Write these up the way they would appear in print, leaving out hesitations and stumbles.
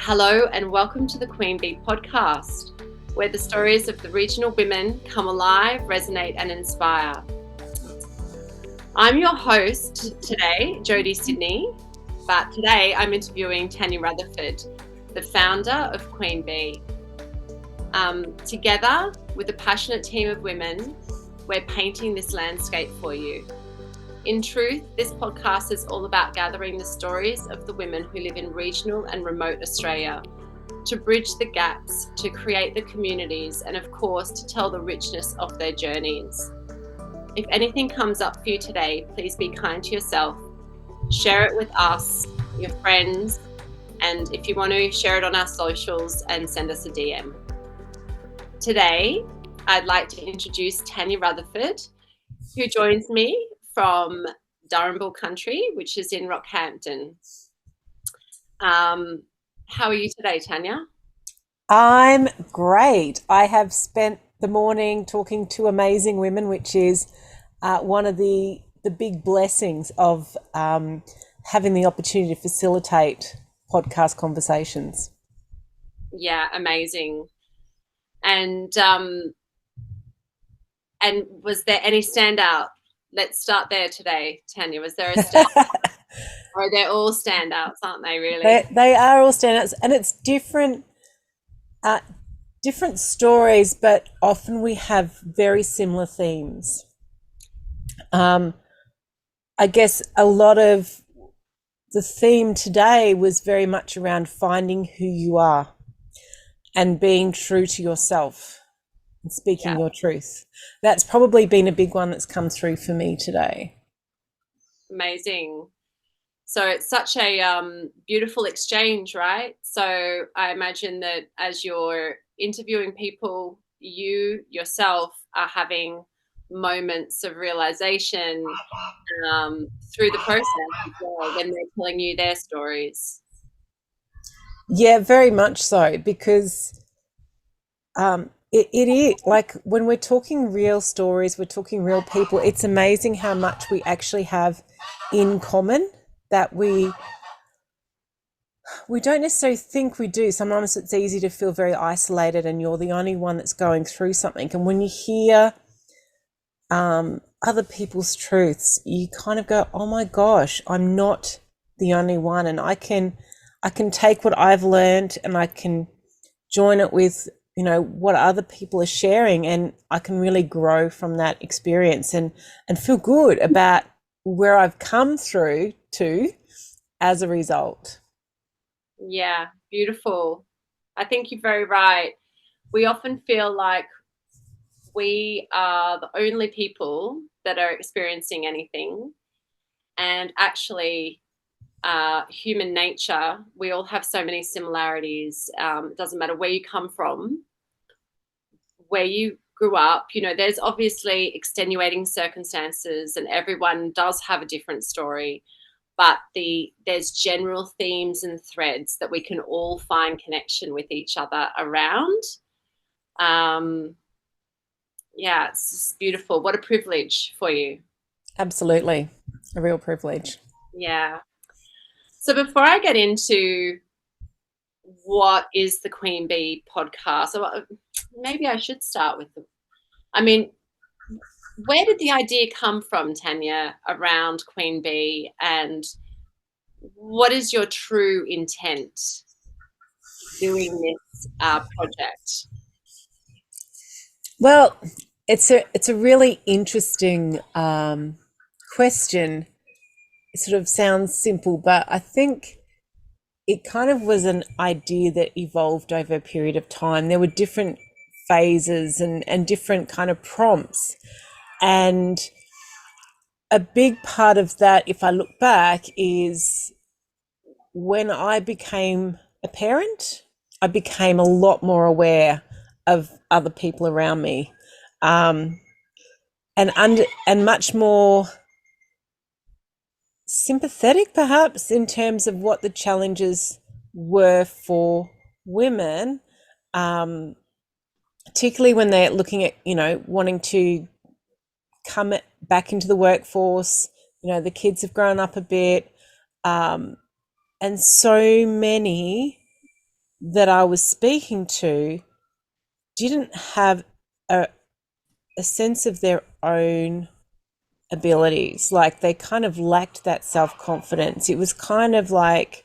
Hello and welcome to the Queen Bee podcast, where the stories of the regional women come alive, resonate and inspire. I'm your host today, Jodie Sydney, but today I'm interviewing Tanya Rutherford, the founder of Queen Bee. Together with a passionate team of women, we're painting this landscape for you. In truth, this podcast is all about gathering the stories of the women who live in regional and remote Australia, to bridge the gaps, to create the communities, and of course, to tell the richness of their journeys. If anything comes up for you today, please be kind to yourself. Share it with us, your friends, and if you want to, share it on our socials and send us a DM. Today, I'd like to introduce Tanya Rutherford, who joins me from Durrumble country, which is in Rockhampton. How are you today, Tanya? I'm great. I have spent the morning talking to amazing women, which is one of the big blessings of having the opportunity to facilitate podcast conversations. Yeah, amazing. And was there any standout? Let's start there today, Tanya. Was there a standout? Or they're all standouts, aren't they, really? They are all standouts, and it's different stories, but often we have very similar themes. I guess a lot of the theme today was very much around finding who you are and being true to yourself and speaking your truth. That's probably been a big one that's come through for me today. Amazing. So it's such a beautiful exchange, right? So I imagine that as you're interviewing people, you yourself are having moments of realization through the process as well, when they're telling you their stories. Yeah, very much so, because it is like when we're talking real stories, we're talking real people. It's amazing how much we actually have in common that we don't necessarily think we do. Sometimes it's easy to feel very isolated and you're the only one that's going through something. And when you hear other people's truths, you kind of go, oh my gosh, I'm not the only one. And I can take what I've learned and I can join it with, what other people are sharing, and I can really grow from that experience and feel good about where I've come through to as a result. Yeah, beautiful. I think you're very right. We often feel like we are the only people that are experiencing anything. And actually, human nature, we all have so many similarities. It doesn't matter where you come from, where you grew up, there's obviously extenuating circumstances and everyone does have a different story, but there's general themes and threads that we can all find connection with each other around. Yeah, it's just beautiful. What a privilege for you. Absolutely. A real privilege. Yeah. So before I get into what is the Queen Bee podcast, maybe I should start with where did the idea come from, Tanya, around Queen Bee, and what is your true intent doing this project? Well, it's a really interesting question. It sort of sounds simple, but I think it kind of was an idea that evolved over a period of time. There were different phases and different kind of prompts. And a big part of that, if I look back, is when I became a parent, I became a lot more aware of other people around me, and much more sympathetic, perhaps, in terms of what the challenges were for women, particularly when they're looking at, wanting to come back into the workforce. The kids have grown up a bit, and so many that I was speaking to didn't have a sense of their own abilities. Like they kind of lacked that self-confidence. It was kind of like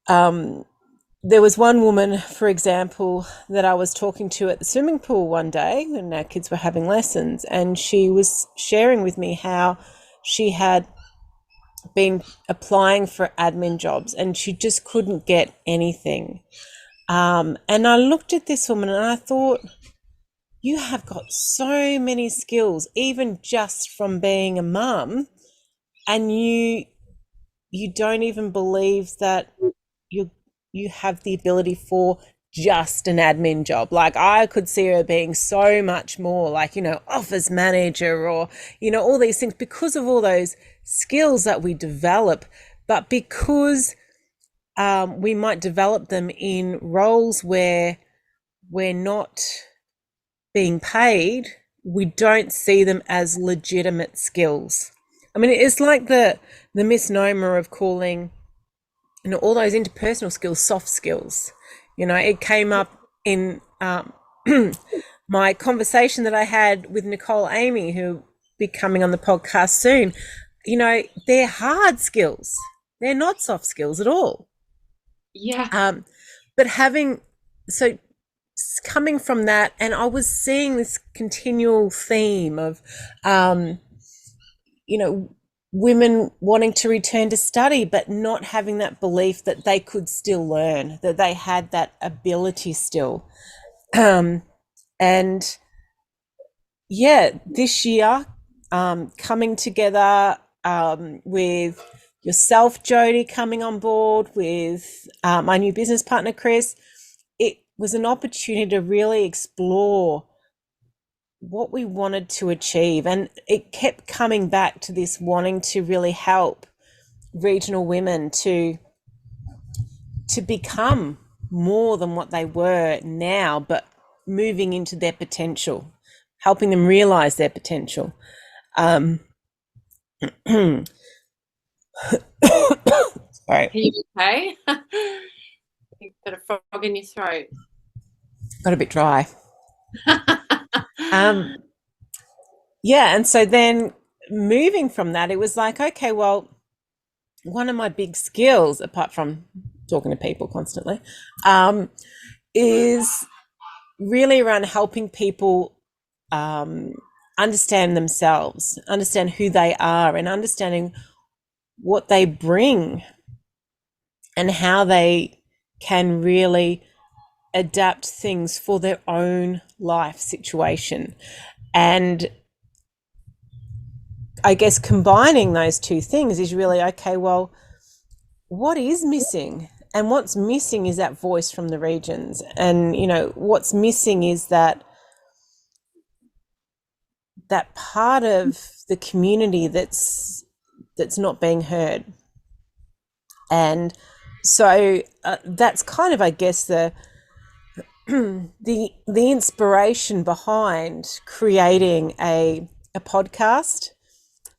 there was one woman, for example, that I was talking to at the swimming pool one day when our kids were having lessons, and she was sharing with me how she had been applying for admin jobs and she just couldn't get anything. And I looked at this woman and I thought, you have got so many skills, even just from being a mum, and you don't even believe that you have the ability for just an admin job. Like I could see her being so much more like, office manager or, all these things because of all those skills that we develop, but because we might develop them in roles where we're not being paid, we don't see them as legitimate skills. I mean, it's like the misnomer of calling, all those interpersonal skills soft skills. It came up in my conversation that I had with Nicole Amy, who will be coming on the podcast soon. They're hard skills. They're not soft skills at all. Yeah. But coming from that, and I was seeing this continual theme of, women wanting to return to study, but not having that belief that they could still learn, that they had that ability still. And yeah, this year, coming together with yourself, Jodie, coming on board with my new business partner, Chris, it was an opportunity to really explore what we wanted to achieve. And it kept coming back to this wanting to really help regional women to become more than what they were now, but moving into their potential, helping them realize their potential. Sorry. Are you okay? You've got a frog in your throat. Got a bit dry. Yeah, and so then moving from that, it was like, okay, well, one of my big skills, apart from talking to people constantly, is really around helping people understand themselves, understand who they are, and understanding what they bring and how they can really adapt things for their own life situation. And I guess combining those two things is really, okay, well, what is missing? And what's missing is that voice from the regions. And, what's missing is that part of the community that's not being heard. And so that's kind of, I guess, the inspiration behind creating a podcast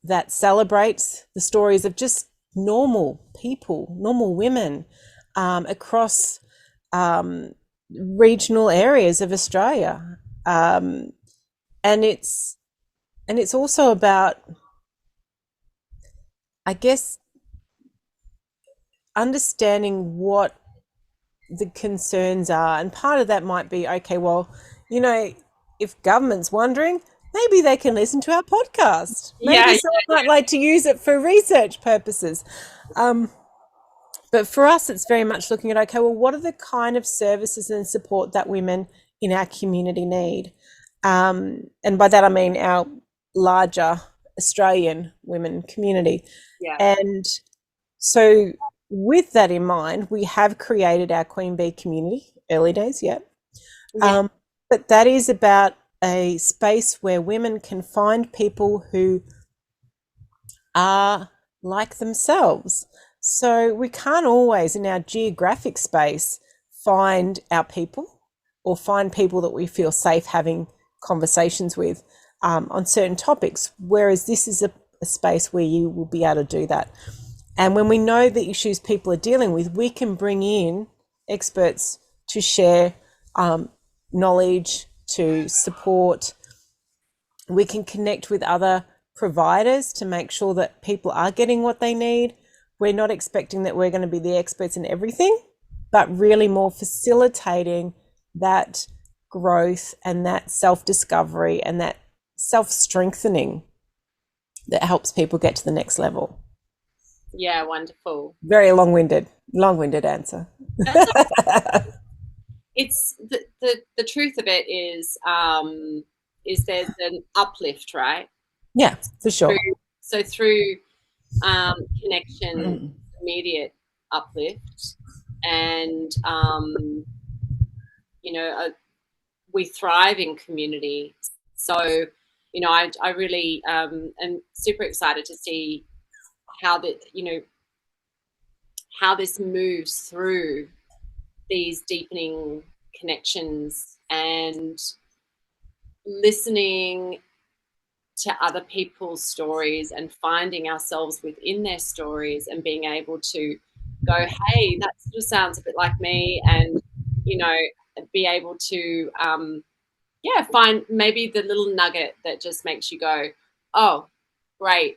that celebrates the stories of just normal people, normal women across regional areas of Australia. And it's also about, I guess, understanding what the concerns are. And part of that might be, okay, well, if government's wondering, maybe they can listen to our podcast. Maybe someone might like to use it for research purposes. But for us, it's very much looking at, okay, well, what are the kind of services and support that women in our community need? And by that, I mean our larger Australian women community. Yeah. And so with that in mind, we have created our Queen Bee community, early days yet. Yeah. But that is about a space where women can find people who are like themselves. So we can't always, in our geographic space, find our people or find people that we feel safe having conversations with on certain topics, whereas this is a space where you will be able to do that. And when we know the issues people are dealing with, we can bring in experts to share knowledge, to support. We can connect with other providers to make sure that people are getting what they need. We're not expecting that we're going to be the experts in everything, but really more facilitating that growth and that self-discovery and that self-strengthening that helps people get to the next level. Yeah, wonderful. Very long-winded answer. That's it's the truth of it is there's an uplift, right? Yeah, for sure. Through connection, immediate uplift, and we thrive in community. So, I really am super excited to see how how this moves through these deepening connections and listening to other people's stories and finding ourselves within their stories and being able to go, hey, that sort of sounds a bit like me, and be able to find maybe the little nugget that just makes you go, oh, great,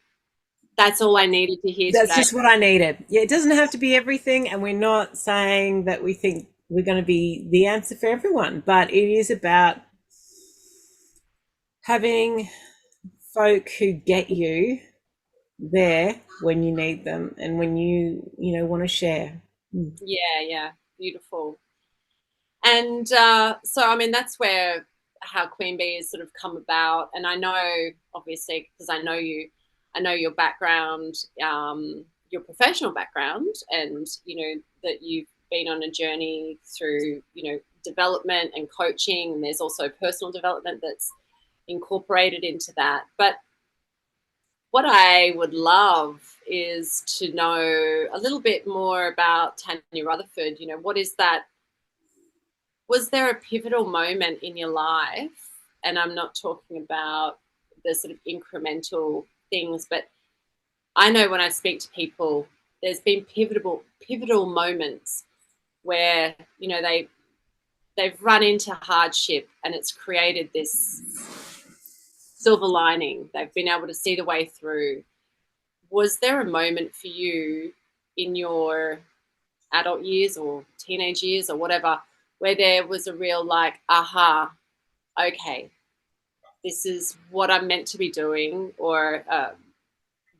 that's all I needed to hear That's today. just what I needed. Yeah, it doesn't have to be everything, and we're not saying that we think we're going to be the answer for everyone, but it is about having folk who get you there when you need them and when you want to share. Yeah, beautiful. And so, I mean, that's where how Queen Bee has sort of come about. And I know, obviously, because I know you, I know your background, your professional background, and that you've been on a journey through development and coaching. And there's also personal development that's incorporated into that. But what I would love is to know a little bit more about Tanya Rutherford. What is that? Was there a pivotal moment in your life? And I'm not talking about the sort of incremental things, but I know when I speak to people, there's been pivotal moments where they've run into hardship and it's created this silver lining. They've been able to see the way through. Was there a moment for you in your adult years or teenage years or whatever where there was a real aha, okay, this is what I'm meant to be doing, or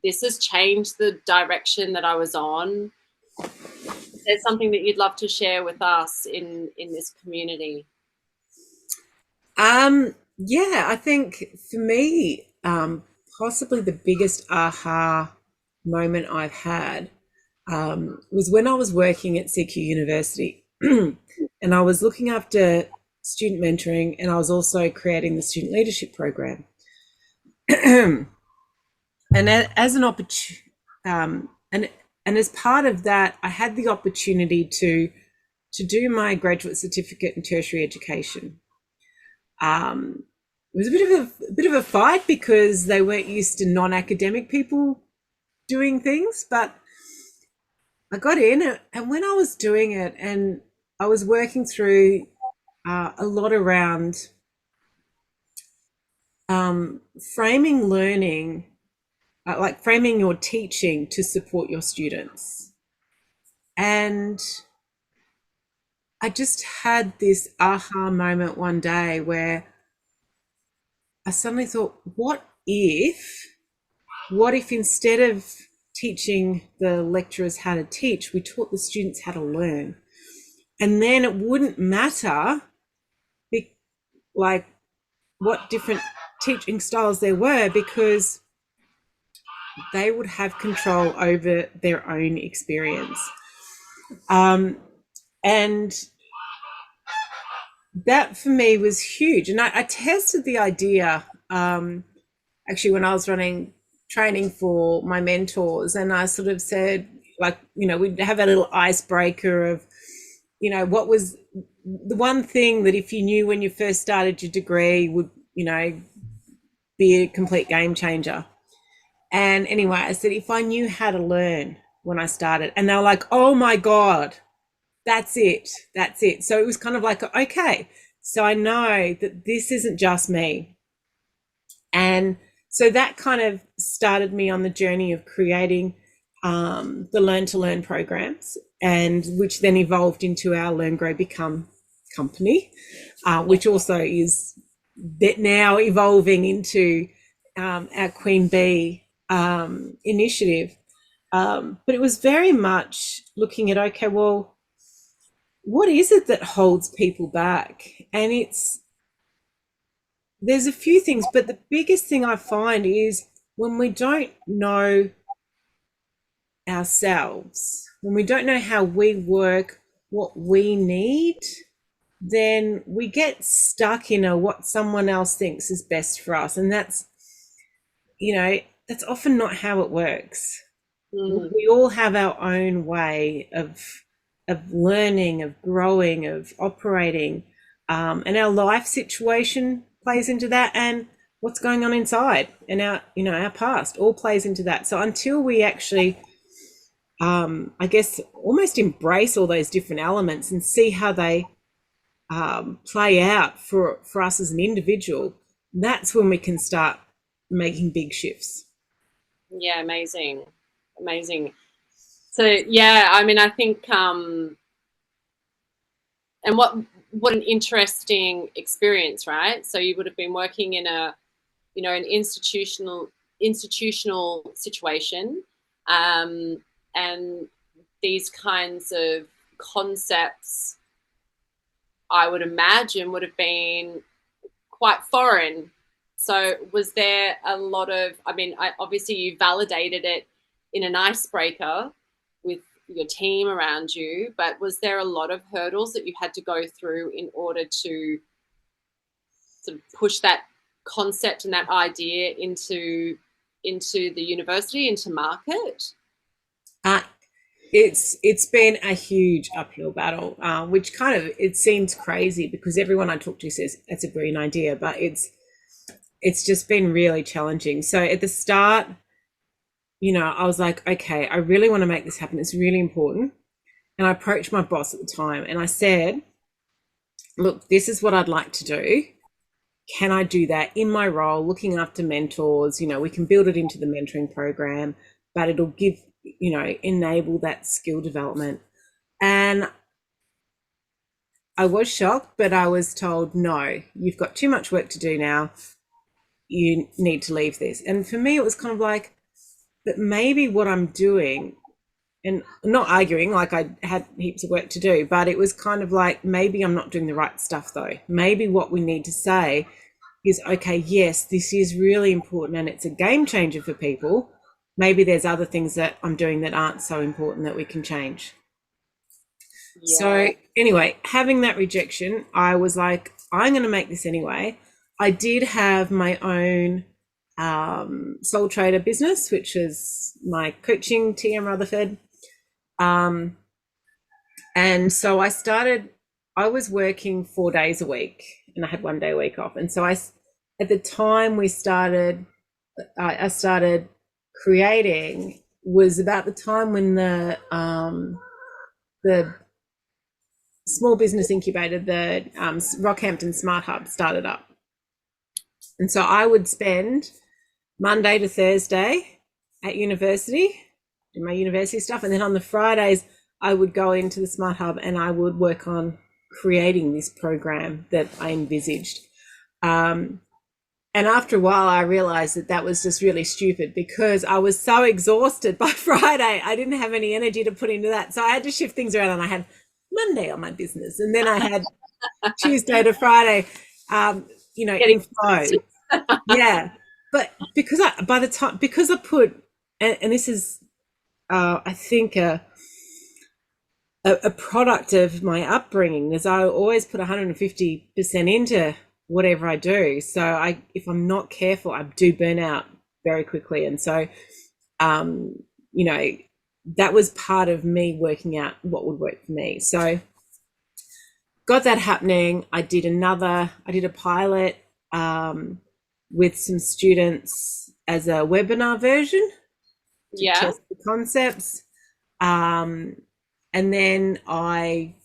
this has changed the direction that I was on? There's something that you'd love to share with us in this community? Yeah, I think for me, possibly the biggest aha moment I've had was when I was working at CQ University and I was looking after student mentoring, and I was also creating the student leadership program. And as an opportunity, and as part of that, I had the opportunity to do my graduate certificate in tertiary education. It was a bit of a fight because they weren't used to non-academic people doing things, but I got in, and when I was doing it, and I was working through a lot around framing learning, like framing your teaching to support your students. And I just had this aha moment one day where I suddenly thought, what if instead of teaching the lecturers how to teach, we taught the students how to learn? And then it wouldn't matter like what different teaching styles there were, because they would have control over their own experience. And that for me was huge. And I tested the idea actually when I was running training for my mentors, and I sort of said, we'd have a little icebreaker of, what was the one thing that if you knew when you first started your degree would, be a complete game changer. And anyway, I said, if I knew how to learn when I started, and they were like, oh my God, That's it. That's it. So it was kind of like, okay, so I know that this isn't just me. And so that kind of started me on the journey of creating the Learn to Learn programs, and which then evolved into our Learn, Grow, Become company, which also is now evolving into our Queen Bee initiative. But it was very much looking at, okay, well, what is it that holds people back? And there's a few things, but the biggest thing I find is when we don't know ourselves, when we don't know how we work, what we need, then we get stuck in a what someone else thinks is best for us. And that's often not how it works. We all have our own way of learning, of growing, of operating, and our life situation plays into that, and what's going on inside, and our past all plays into that. So until we actually, I guess, almost embrace all those different elements and see how they play out for us as an individual, that's when we can start making big shifts. Yeah, amazing. Amazing. So yeah, I mean, I think and what an interesting experience, right? So you would have been working in an institutional situation, and these kinds of concepts, I would imagine, would have been quite foreign. So was there a lot of, I mean, obviously you validated it in an icebreaker with your team around you, but was there a lot of hurdles that you had to go through in order to sort of push that concept and that idea into the university, into market? Uh, it's been a huge uphill battle, which kind of, it seems crazy because everyone I talk to says it's a brilliant idea, but it's just been really challenging. So at the start, I was like, okay, I really want to make this happen. It's really important. And I approached my boss at the time and I said, look, this is what I'd like to do. Can I do that in my role, looking after mentors? We can build it into the mentoring program, but it'll give, enable that skill development. And I was shocked, but I was told, no, you've got too much work to do now. You need to leave this. And for me, it was kind of like, but maybe what I'm doing, and not arguing like I had heaps of work to do, but it was kind of like, maybe I'm not doing the right stuff though. Maybe what we need to say is, okay, yes, this is really important and it's a game changer for people. Maybe there's other things that I'm doing that aren't so important that we can change. Yeah. So anyway, having that rejection, I was like, I'm going to make this anyway. I did have my own sole trader business, which is my coaching, TM Rutherford. And so I was working 4 days a week and I had 1 day a week off. And so at the time I started creating was about the time when the small business incubator, the Rockhampton Smart Hub started up. And so I would spend Monday to Thursday at university, do my university stuff. And then on the Fridays, I would go into the Smart Hub and I would work on creating this program that I envisaged. And after a while, I realized that was just really stupid because I was so exhausted by Friday. I didn't have any energy to put into that. So I had to shift things around and I had Monday on my business. And then I had Tuesday to Friday, in flow. Yeah. But because I put, and this is, I think, a product of my upbringing, is I always put 150% into whatever I do. So if I'm not careful, I do burn out very quickly. And so, that was part of me working out what would work for me. So got that happening. I did a pilot with some students as a webinar version to test the concepts. And then I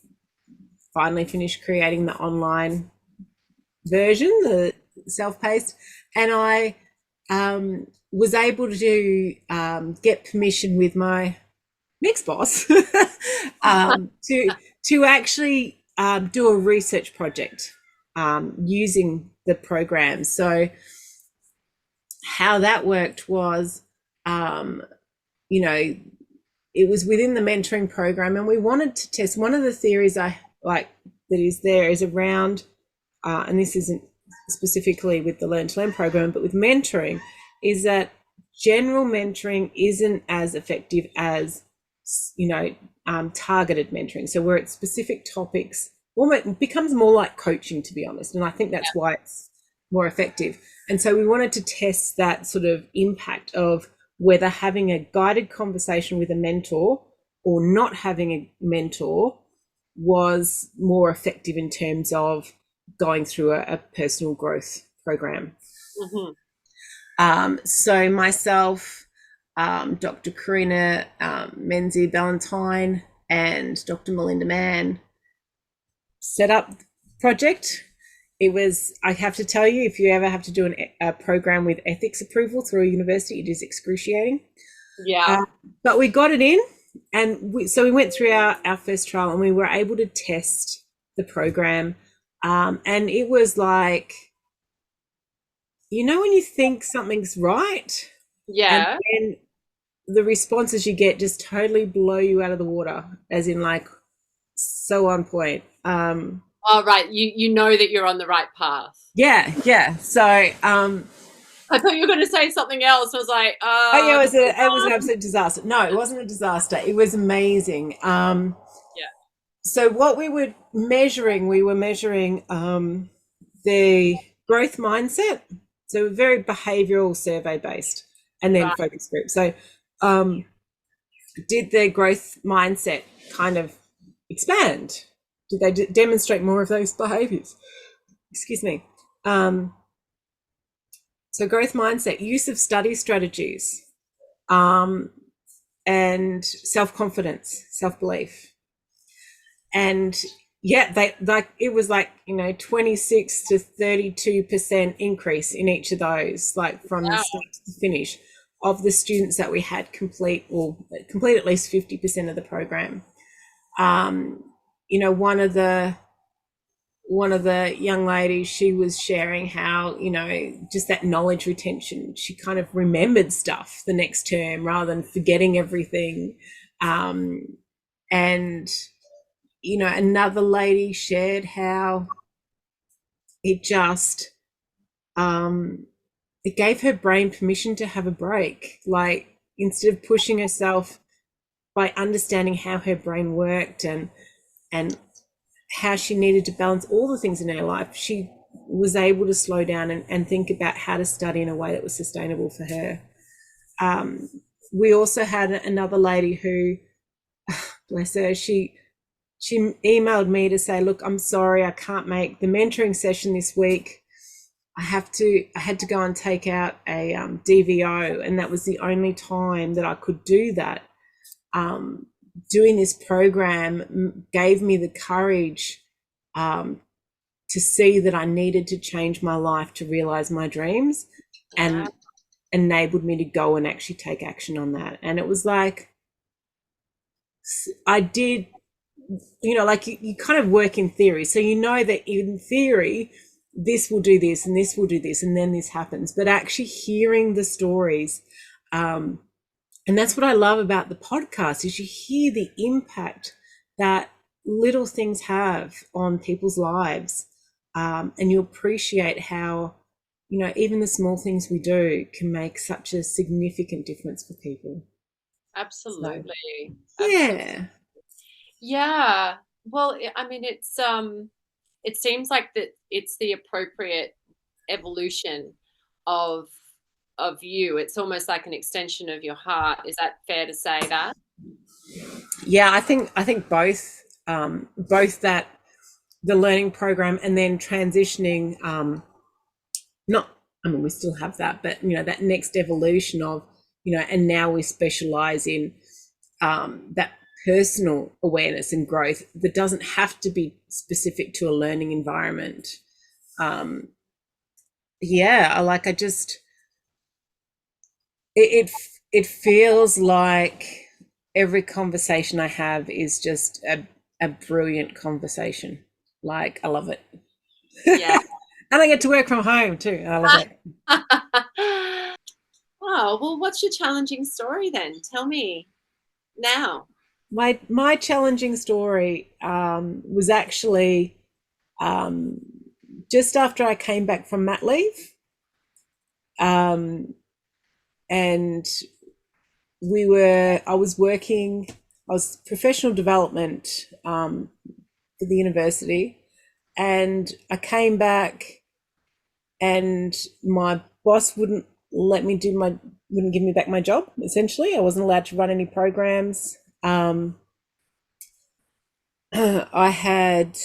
finally finished creating the online version, the self-paced, and I was able to get permission with my next boss to actually do a research project using the program. So how that worked was, you know, it was within the mentoring program, and we wanted to test one of the theories I like that is there is around, and this isn't specifically with the Learn to Learn program, but with mentoring, is that general mentoring isn't as effective as, you know, targeted mentoring. So where it's specific topics, it becomes more like coaching, to be honest. And I think that's why it's more effective. And so we wanted to test that sort of impact of whether having a guided conversation with a mentor or not having a mentor was more effective in terms of going through a personal growth program. So myself, Dr. Karina Menzies Ballantyne, and Dr. Melinda Mann set up the project. It was, I have to tell you, if you ever have to do a program with ethics approval through a university, it is excruciating. Yeah. But we got it in, and so we went through our first trial, and we were able to test the program. And it was like, you know, when you think something's right, and Yeah. then the responses you get just totally blow you out of the water, as in like so on point. Oh, right. You know that you're on the right path. Yeah. So I thought you were going to say something else. I was like, oh yeah, it was an absolute disaster. No, it wasn't a disaster. It was amazing. yeah. So what we were measuring the growth mindset. So very behavioral survey based, and then Right. focus group. So did the growth mindset kind of expand? Did they demonstrate more of those behaviors? Excuse me. So growth mindset, use of study strategies, and self-confidence, self-belief. And yeah, they like, it was like, you know, 26 to 32% increase in each of those, like from the start to the finish, of the students that we had complete at least 50% of the program. You know, one of the young ladies, she was sharing how, you know, just that knowledge retention, she kind of remembered stuff the next term rather than forgetting everything. And you know, another lady shared how it just it gave her brain permission to have a break. Like, instead of pushing herself, by understanding how her brain worked and how she needed to balance all the things in her life, she was able to slow down and think about how to study in a way that was sustainable for her. We also had another lady who, bless her, she emailed me to say, look, I'm sorry, I can't make the mentoring session this week. I had to go and take out a DVO, and that was the only time that I could do that. Doing this program gave me the courage to see that I needed to change my life to realize my dreams, and enabled me to go and actually take action on that. And it was like, I did, you know, like you kind of work in theory. So you know that in theory, this will do this and this will do this, and then this happens. But actually hearing the stories, and that's what I love about the podcast, is you hear the impact that little things have on people's lives. And you appreciate how, you know, even the small things we do can make such a significant difference for people. Absolutely. So, yeah. Yeah. Well, I mean, it seems like that it's the appropriate evolution of you. It's almost like an extension of your heart. Is that fair to say that? Yeah, I think both that, the learning program, and then transitioning, not, I mean, we still have that, but you know, that next evolution of, you know, and now we specialize in that personal awareness and growth that doesn't have to be specific to a learning environment. I just it feels like every conversation I have is just a brilliant conversation. Like, I love it. Yeah. And I get to work from home too. I love it. Oh, well, what's your challenging story then? Tell me now. My challenging story was actually just after I came back from mat leave, and I was working. I was professional development for the university, and I came back, and my boss wouldn't give me back my job. Essentially, I wasn't allowed to run any programs. I had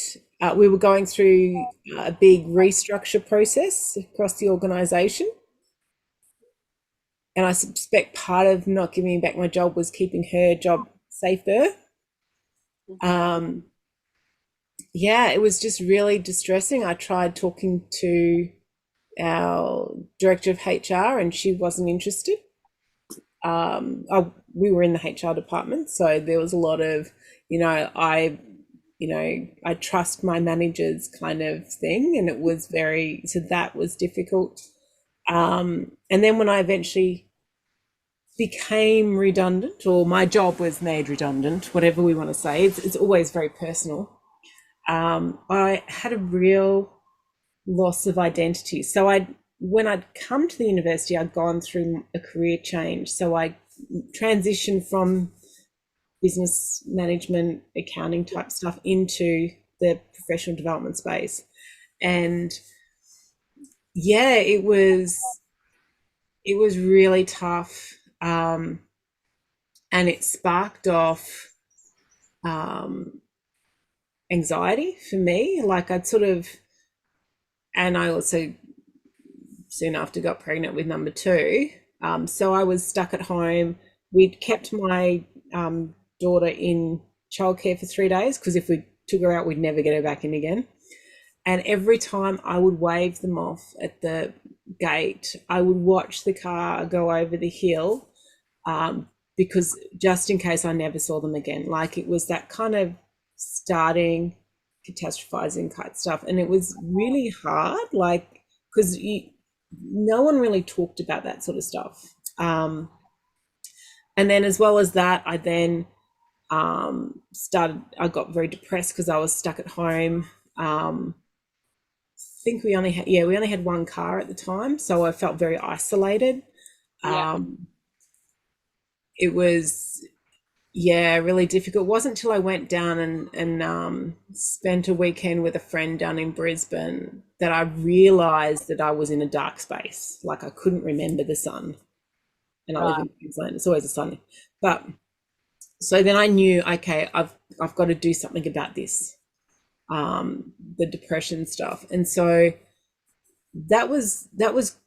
we were going through a big restructure process across the organisation, and I suspect part of not giving me back my job was keeping her job safer. It was just really distressing. I tried talking to our director of HR, and she wasn't interested. We were in the HR department, so there was a lot of, I trust my managers kind of thing, and it was that was difficult. And then when I eventually became redundant, or my job was made redundant, whatever we want to say, it's always very personal. I had a real loss of identity. So when I'd come to the university, I'd gone through a career change. So I transitioned from business management, accounting type stuff into the professional development space. And it was really tough. And it sparked off anxiety for me. Like and I also soon after got pregnant with number two. So I was stuck at home. We'd kept my daughter in childcare for 3 days, because if we took her out, we'd never get her back in again. And every time I would wave them off at the gate, I would watch the car go over the hill, because just in case I never saw them again. Like, it was that kind of starting catastrophizing kind of stuff. And it was really hard, like, because no one really talked about that sort of stuff. And then as well as that, I then I got very depressed because I was stuck at home. I think we only had one car at the time, so I felt very isolated. It was really difficult. It wasn't until I went down and spent a weekend with a friend down in Brisbane that I realised that I was in a dark space. Like, I couldn't remember the sun. And I live in Queensland, it's always a sun. But so then I knew, okay, I've got to do something about this, the depression stuff. And so that was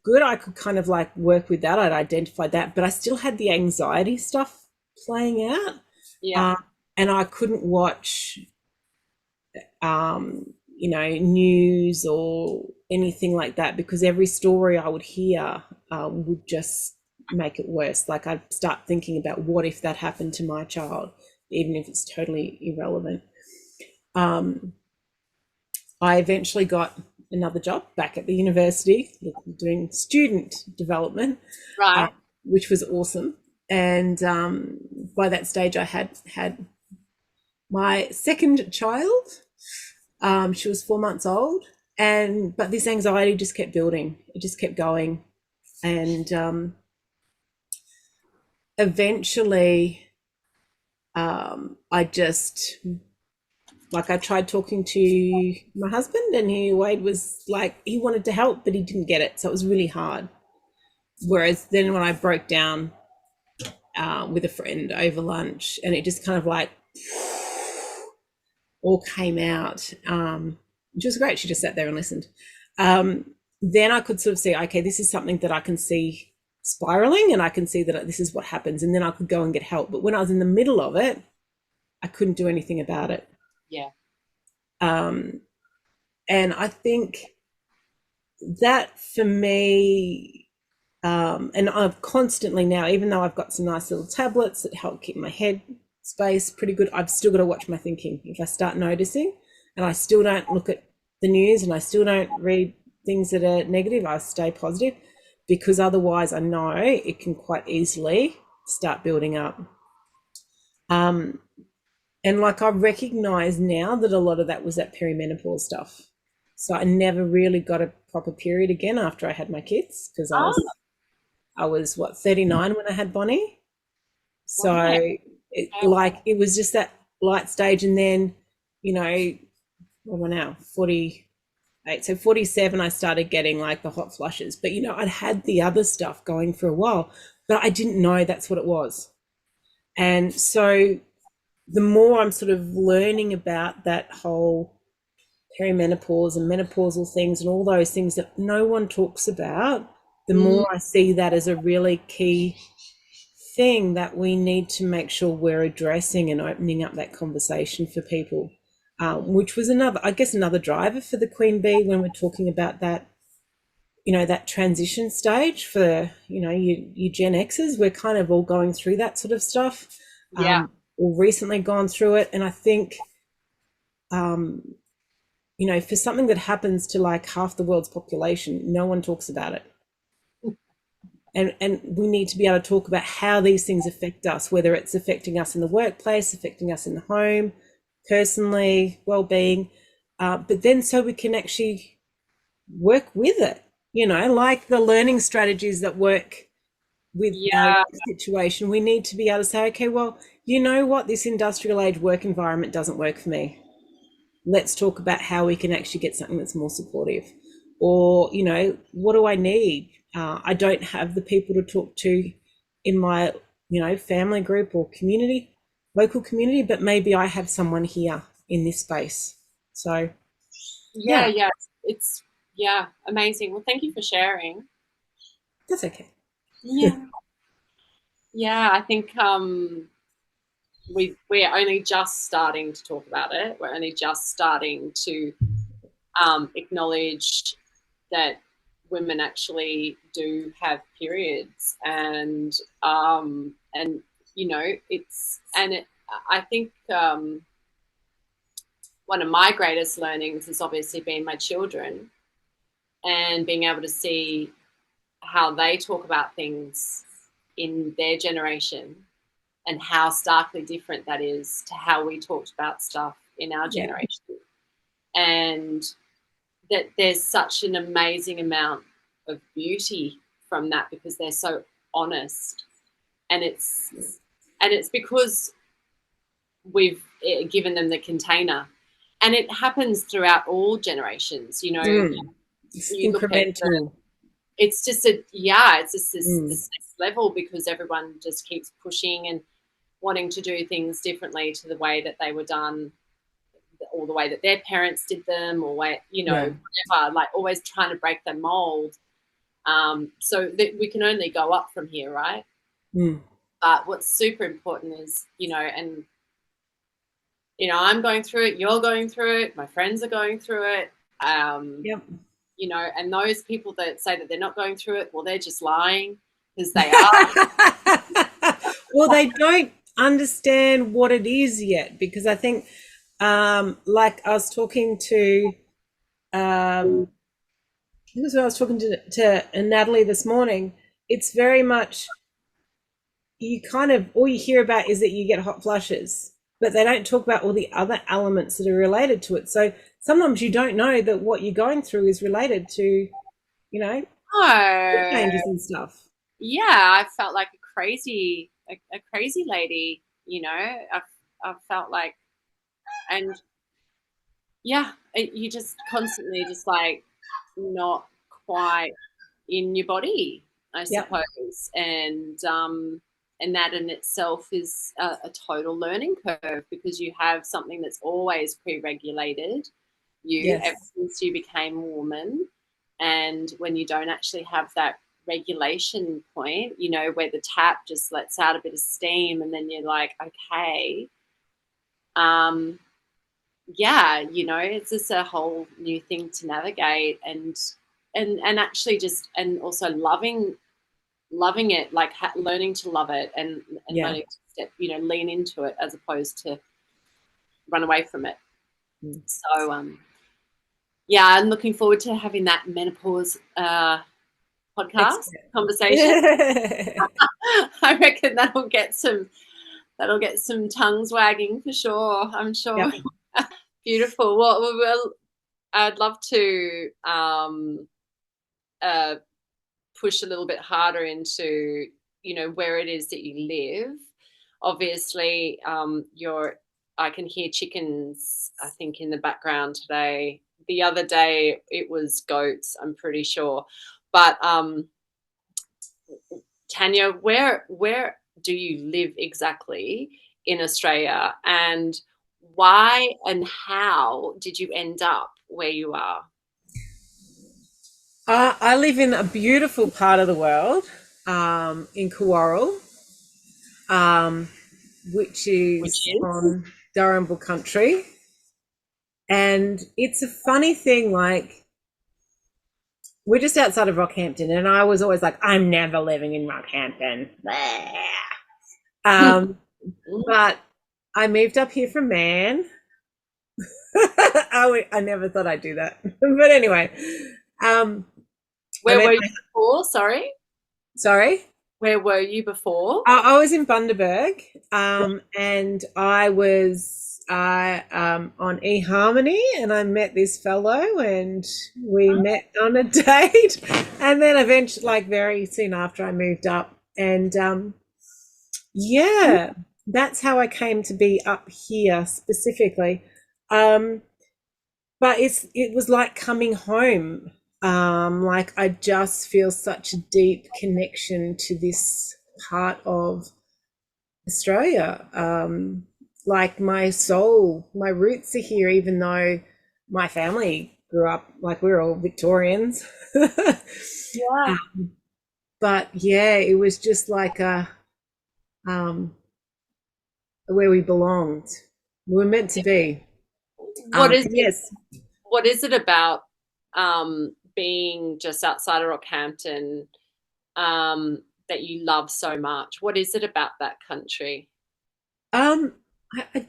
good. I could kind of like work with that. I'd identified that, but I still had the anxiety stuff playing out. And I couldn't watch news or anything like that, because every story I would hear would just make it worse. Like, I'd start thinking about, what if that happened to my child, even if it's totally irrelevant. I eventually got another job back at the university doing student development, which was awesome. And by that stage, I had my second child. She was 4 months old, but this anxiety just kept building. It just kept going, and eventually, I tried talking to my husband, and Wade was like, he wanted to help, but he didn't get it, so it was really hard. Whereas then when I broke down with a friend over lunch, and it just kind of like all came out, which was great. She just sat there and listened. Then I could sort of see, okay, this is something that I can see spiraling, and I can see that this is what happens, and then I could go and get help. But when I was in the middle of it, I couldn't do anything about it. Yeah. Um, and I think that for me, and I've constantly now, even though I've got some nice little tablets that help keep my head space pretty good, I've still got to watch my thinking. If I start noticing and I still don't look at the news and I still don't read things that are negative, I stay positive, because otherwise I know it can quite easily start building up. And like I recognize now that a lot of that was that perimenopause stuff. So I never really got a proper period again after I had my kids, because Oh, I was what, 39 when I had Bonnie. So right. it was just that light stage, and then, you know, what am I now? 48. So 47 I started getting like the hot flushes. But I'd had the other stuff going for a while, but I didn't know that's what it was. And so the more I'm sort of learning about that whole perimenopause and menopausal things and all those things that no one talks about, the more I see that as a really key thing that we need to make sure we're addressing and opening up that conversation for people, which was another driver for the Queen Bee when we're talking about that, that transition stage for, you Gen Xers. We're kind of all going through that sort of stuff, Yeah. or recently gone through it. And I think, for something that happens to like half the world's population, no one talks about it. And we need to be able to talk about how these things affect us, whether it's affecting us in the workplace, affecting us in the home, personally, well-being, but then so we can actually work with it, like the learning strategies that work with our Yeah. situation. We need to be able to say, okay, well, you know what, this industrial age work environment doesn't work for me. Let's talk about how we can actually get something that's more supportive. Or, what do I need? I don't have the people to talk to in my, family group or community, local community, but maybe I have someone here in this space. So, Yeah. yeah, Yeah. It's yeah, amazing. Well, thank you for sharing. that's okay. Yeah. Yeah, I think we're only just starting to talk about it. We're only just starting to acknowledge that women actually do have periods, and it's and it. I think one of my greatest learnings has obviously been my children and being able to see how they talk about things in their generation and how starkly different that is to how we talked about stuff in our Yeah. generation. And that there's such an amazing amount of beauty from that because they're so honest. And it's because we've given them the container. And it happens throughout all generations. It's You look at incremental. it's just this next level because everyone just keeps pushing and wanting to do things differently to the way that they were done or the way that their parents did them or Yeah. whatever, like always trying to break the mold. So that we can only go up from here, right? Mm. But what's super important is, and I'm going through it, you're going through it, my friends are going through it. Yep. And those people that say that they're not going through it, well, they're just lying because they are. Well, they don't understand what it is yet, because I think, like I was talking to, because when I was talking to Natalie this morning, it's very much, you kind of, all you hear about is that you get hot flushes, but they don't talk about all the other elements that are related to it. So sometimes you don't know that what you're going through is related to, No. changes and stuff. Yeah, I felt like a crazy lady, I felt like, and yeah, you just constantly just like not quite in your body, I Yep. suppose. And that in itself is a total learning curve because you have something that's always pre-regulated you ever Yes. since you became a woman. And when you don't actually have that regulation point, where the tap just lets out a bit of steam and then you're like, okay, um, yeah, it's just a whole new thing to navigate, and actually just, and also loving it, like learning to love it, and Yeah. learning to step, lean into it as opposed to run away from it. Mm. So yeah, I'm looking forward to having that menopause podcast Expert. conversation. I reckon that'll get some tongues wagging for sure. I'm sure. Yep. Beautiful. Well, I'd love to uh, push a little bit harder into where it is that you live. Obviously, I can hear chickens, I think, in the background today. The other day it was goats, I'm pretty sure. But Tanya, where do you live exactly in Australia, and why and how did you end up where you are? I live in a beautiful part of the world, in Kawarl, um, which Which is is? on Durrumble country. And it's a funny thing, like, we're just outside of Rockhampton, and I was always like, I'm never living in Rockhampton. Um, but I moved up here from Man. I never thought I'd do that. But anyway, um, I Where met were you my, before? Sorry. sorry. Where were you before? I was in Bundaberg, and I was on eHarmony, and I met this fellow, and we met on a date, and then eventually, like very soon after, I moved up, and yeah, that's how I came to be up here specifically. Um, but it was like coming home. Like I just feel such a deep connection to this part of Australia. Like my soul, my roots are here, even though my family grew up, like we're all Victorians. Yeah. But yeah, it was just like um, where we belonged. We were meant to be. What is it? Yes. What is it about being just outside of Rockhampton that you love so much? What is it about that country? Um, I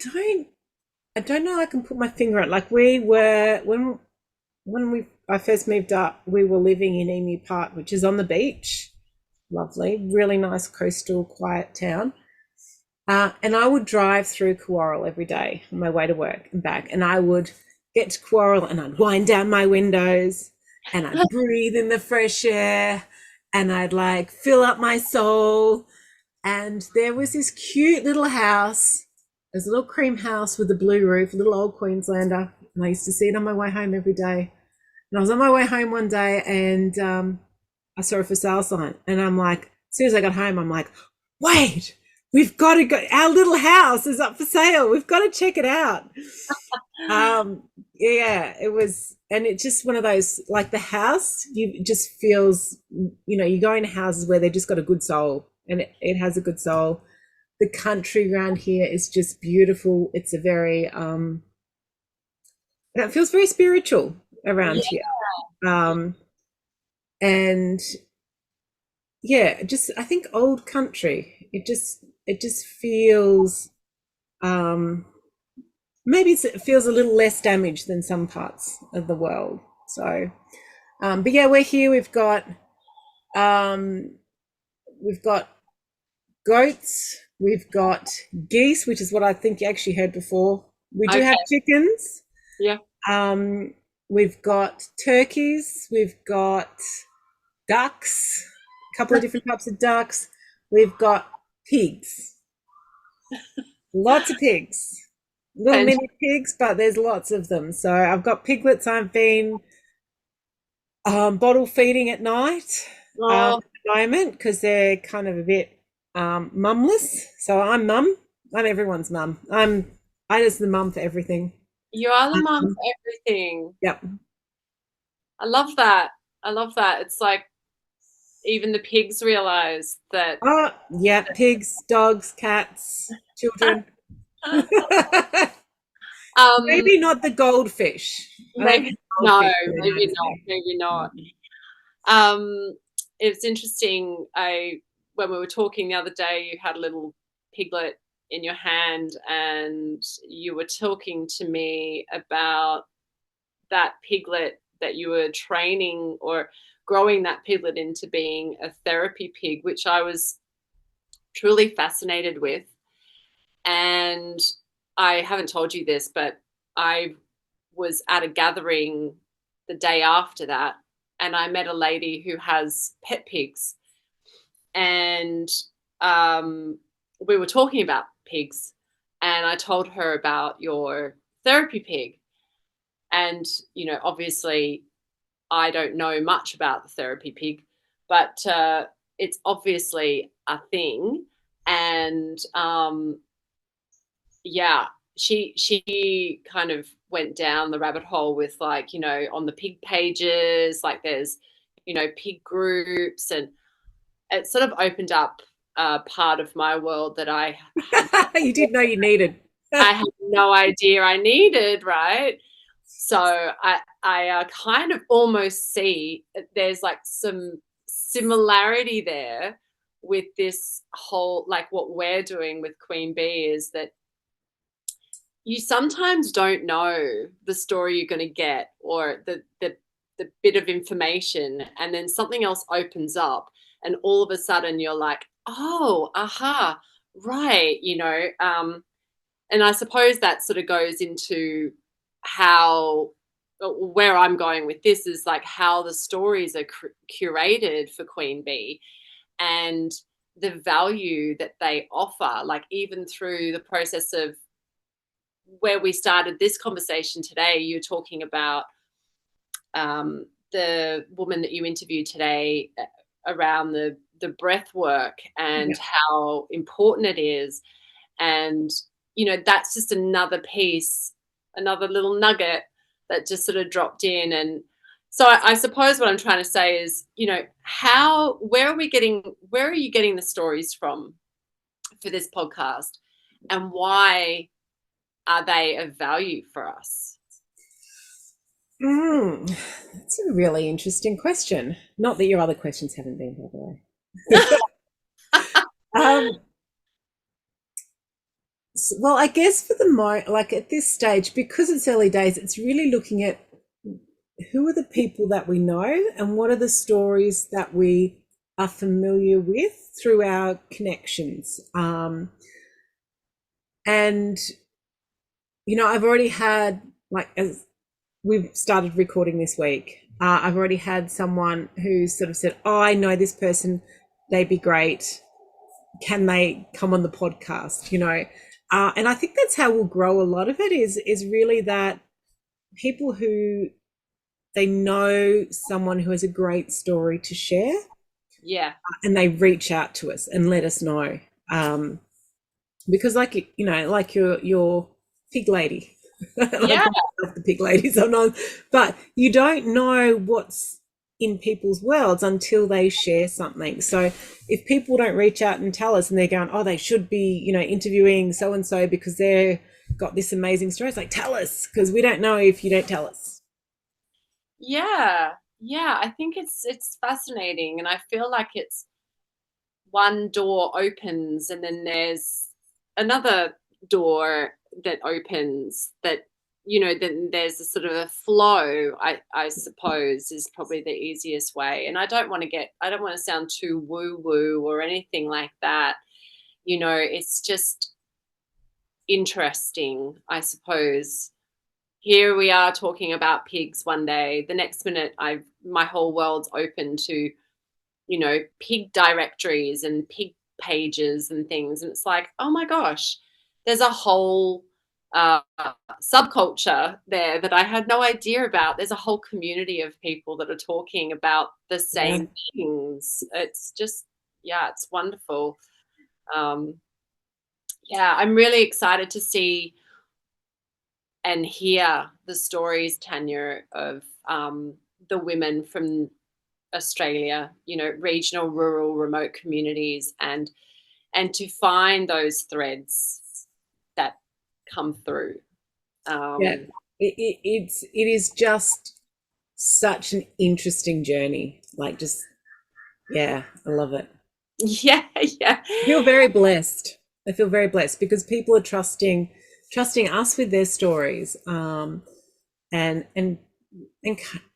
don't know. I can put my finger on. Like we were when I first moved up, we were living in Emu Park, which is on the beach. Lovely, really nice coastal, quiet town. And I would drive through Quarrel every day on my way to work and back. And I would get to Quarrel and I'd wind down my windows and I'd breathe in the fresh air and I'd like fill up my soul. And there was this cute little house. There's a little cream house with a blue roof, a little old Queenslander. And I used to see it on my way home every day. And I was on my way home one day and I saw a for sale sign. And I'm like, as soon as I got home, I'm like, wait, we've got to go. Our little house is up for sale. We've got to check it out. Yeah, it was, and it's just one of those, like the house, you just feels, you go into houses where they just got a good soul, and it has a good soul. The country around here is just beautiful. It's a very, it feels very spiritual around Yeah. here. And yeah, just I think old country. It just feels maybe it feels a little less damaged than some parts of the world. So, but yeah, we're here. Um, we've got goats. We've got geese, which is what I think you actually heard before. We do Okay. have chickens. Yeah. Um, we've got turkeys. We've got ducks. A couple of different types of ducks. We've got pigs. Lots of pigs. Little And mini pigs, but there's lots of them. So I've got piglets I've been bottle feeding at night at oh, the moment because they're kind of a bit mumless. So I'm mum. I'm everyone's mum. I just the mum for everything. you are the mum Um, for everything. yep. I love that. I love that. It's like even the pigs realize that. Oh, yeah. Pigs, dogs, cats, children. Um, Maybe not the goldfish. I don't maybe think no, goldfish maybe reminds not, me. maybe not. It's interesting. When we were talking the other day, you had a little piglet in your hand, and you were talking to me about that piglet that you were training or growing that piglet into being a therapy pig, which I was truly fascinated with. And I haven't told you this, but I was at a gathering the day after that, and I met a lady who has pet pigs. And we were talking about pigs, and I told her about your therapy pig. And, obviously, I don't know much about the therapy pig, but it's obviously a thing. And yeah, she kind of went down the rabbit hole with, like, on the pig pages, like there's pig groups, and it sort of opened up a part of my world that You did know you needed. I had no idea I needed, right? So I kind of almost see there's like some similarity there with this whole, like, what we're doing with Queen Bee is that you sometimes don't know the story you're going to get, or the bit of information, and then something else opens up, and all of a sudden you're like, oh, aha, right, and I suppose that sort of goes into how, where I'm going with this is like how the stories are curated for Queen Bee, and the value that they offer, like even through the process of where we started this conversation today. You're talking about the woman that you interviewed today, around the breath work and Yeah. how important it is. And that's just another piece, another little nugget that just sort of dropped in. And so I suppose what I'm trying to say is, where are you getting the stories from for this podcast, and why are they of value for us? That's a really interesting question. Not that your other questions haven't been, by the way. um, well, I guess for like at this stage, because it's early days, it's really looking at who are the people that we know and what are the stories that we are familiar with through our connections. And I've already had, like, as we've started recording this week, I've already had someone who sort of said, "Oh, I know this person; they'd be great. Can they come on the podcast?" And I think that's how we'll grow a lot of it. Is really that people who they know someone who has a great story to share, Yeah. and they reach out to us and let us know. Because, like your pig lady, I Yeah. call myself the pig lady sometimes, but you don't know what's in people's worlds until they share something. So if people don't reach out and tell us, and they're going, "Oh, they should be, interviewing so and so because they're got this amazing story," it's like, tell us, because we don't know if you don't tell us. Yeah. Yeah. I think it's fascinating, and I feel like it's one door opens, and then there's another door that opens, that then there's a sort of a flow, I suppose, is probably the easiest way. And I don't want to sound too woo woo or anything like that. It's just interesting, I suppose. Here we are talking about pigs one day, the next minute my whole world's open to pig directories and pig pages and things. And it's like, oh my gosh, there's a whole uh, subculture there that I had no idea about. There's a whole community of people that are talking about the Yeah. same things. It's just, yeah, it's wonderful. Um, yeah, I'm really excited to see and hear the stories, Tanya, of the women from Australia, regional, rural, remote communities, and to find those threads that come through. Yeah, it is just such an interesting journey. Like, just yeah, I love it. Yeah, yeah. I feel very blessed. I feel very blessed because people are trusting us with their stories, and and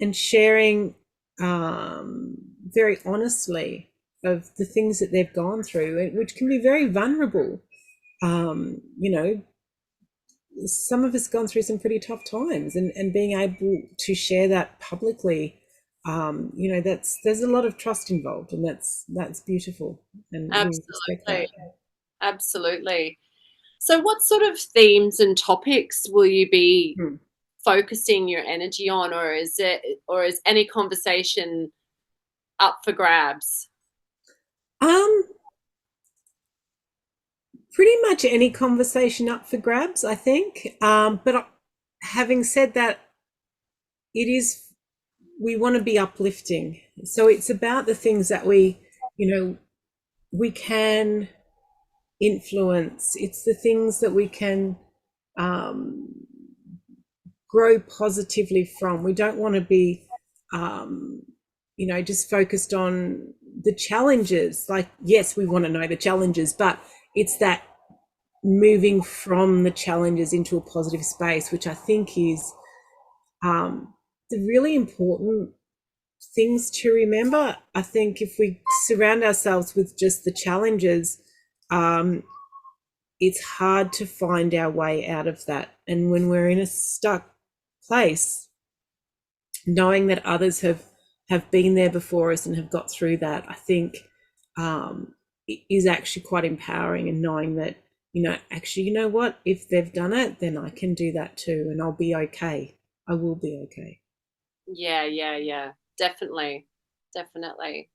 and sharing very honestly of the things that they've gone through, which can be very vulnerable. You know, some of us gone through some pretty tough times, and being able to share that publicly, you know, that's there's a lot of trust involved, and that's beautiful, and we respect that. Absolutely. Absolutely. So, what sort of themes and topics will you be Hmm. focusing your energy on, or is any conversation up for grabs? Um, Pretty much any conversation up for grabs, I think. But having said that, it is we want to be uplifting, so it's about the things that you know, we can influence. It's the things that we can um, grow positively from. We don't want to be, um, you know, just focused on the challenges. Like, yes, we want to know the challenges, but it's that moving from the challenges into a positive space, which I think is the really important things to remember. I think if we surround ourselves with just the challenges, um, it's hard to find our way out of that. And when we're in a stuck place, knowing that others have been there before us and have got through that, I think is actually quite empowering. And knowing that, you know, actually, you know what, if they've done it, then I can do that too, and I'll be okay. I will be okay. Yeah, yeah, yeah. Definitely. Definitely.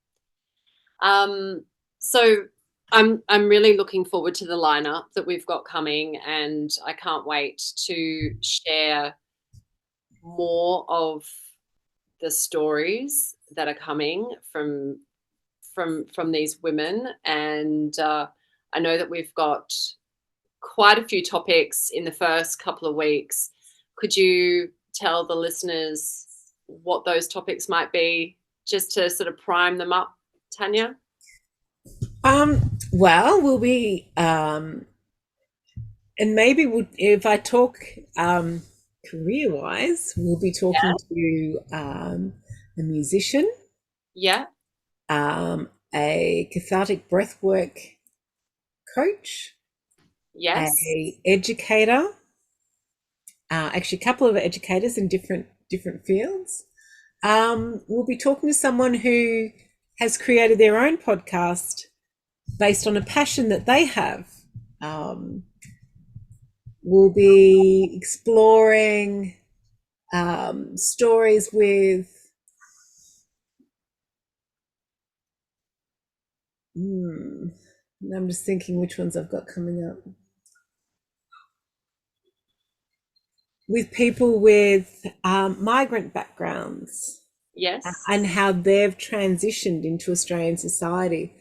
Um, so I'm really looking forward to the lineup that we've got coming, and I can't wait to share more of the stories that are coming from these women. And I know that we've got quite a few topics in the first couple of weeks. Could you tell the listeners what those topics might be, just to sort of prime them up, Tanya? Well, we'll be and maybe if I talk career wise, we'll be talking to a musician, Yeah. a cathartic breathwork coach, Yes. a educator, actually a couple of educators in different fields. We'll be talking to someone who has created their own podcast based on a passion that they have. Um, we'll be exploring stories with I'm just thinking which ones I've got coming up. With people with migrant backgrounds Yes. and how they've transitioned into Australian society,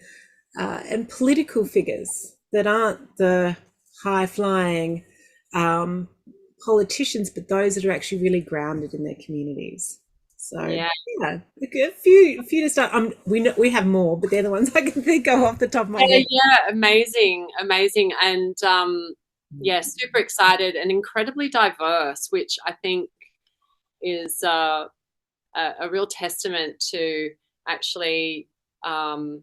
and political figures that aren't the high flying um, politicians, but those that are actually really grounded in their communities. So Yeah. yeah, a few to start. We have more, but they're the ones I can think of off the top of my Yeah, head. yeah, amazing, amazing, and yeah, super excited and incredibly diverse, which I think is a real testament to actually um,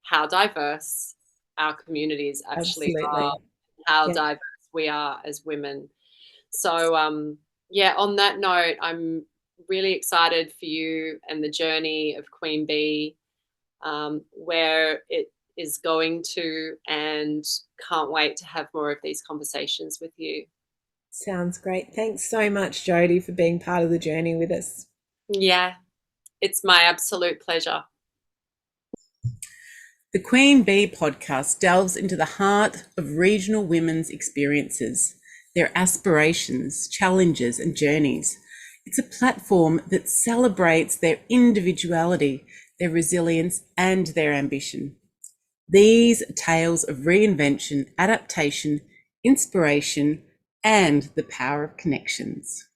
how diverse our communities actually are, Absolutely. how Yeah, diverse we are as women. So yeah, on that note, I'm really excited for you and the journey of Queen Bee, where it is going to, and can't wait to have more of these conversations with you. sounds great. Thanks so much, Jodie, for being part of the journey with us. Yeah, it's my absolute pleasure. The Queen Bee podcast delves into the heart of regional women's experiences, their aspirations, challenges, and journeys. It's a platform that celebrates their individuality, their resilience, and their ambition. These tales of reinvention, adaptation, inspiration, and the power of connections.